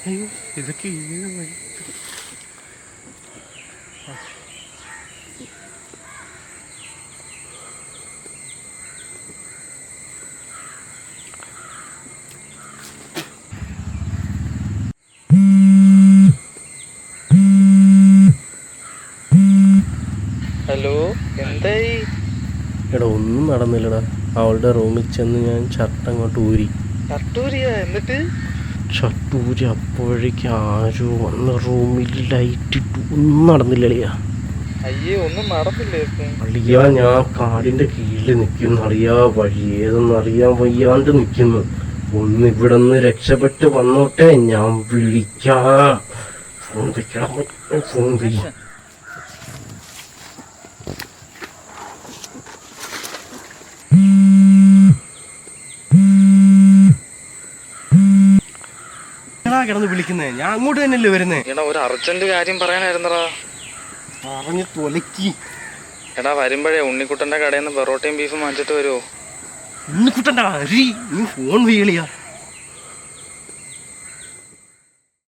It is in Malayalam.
അയ്യോ ഇതൊക്കെ ഇങ്ങനെ വഴി. ഹലോ, എന്തായി? എടാ ഒന്നും നടന്നില്ലടാ. അവളുടെ റൂമിൽ ചെന്ന് ഞാൻ ഷർട്ട് അങ്ങോട്ട് ഊരി. എന്നിട്ട് ഷർട്ട് അപ്പോഴേക്ക് ആരോ വന്ന് റൂമിൽ ലൈറ്റ് ഇട്ടു. ഒന്നും നടന്നില്ലളിയാ. അയ്യേ, ഒന്നും നടന്നില്ലേ? അളിയാ, ഞാൻ കാടിന്റെ കീഴിൽ നിൽക്കുന്നു. അറിയാ വഴി ഏതൊന്നും അറിയാൻ വയ്യാണ്ട് നിൽക്കുന്നു. ഒന്ന് ഇവിടെ നിന്ന് രക്ഷപ്പെട്ട് വന്നോട്ടെ, ഞാൻ വിളിക്കാം. ഫോൺ വെക്കണം, ഫോൺ ചെയ്യാം. കിടന്ന് വിളിക്കുന്നേ, ഞാൻ അങ്ങോട്ട് തന്നെയല്ലേ വരുന്നേ. എടാ, ഒരു അർജന്റ് കാര്യം പറയാനായിരുന്നടാ. പറഞ്ഞു തൊലക്കി. എടാ, വരുമ്പോഴേ ഉണ്ണിക്കുട്ടന്റെ കടയിൽ നിന്ന് പൊറോട്ടയും ബീഫും വാങ്ങിച്ചിട്ട് വരുമോ? ഉണ്ണിക്കുട്ടൻ്റെ നീ ഫോൺ വീളിയാ.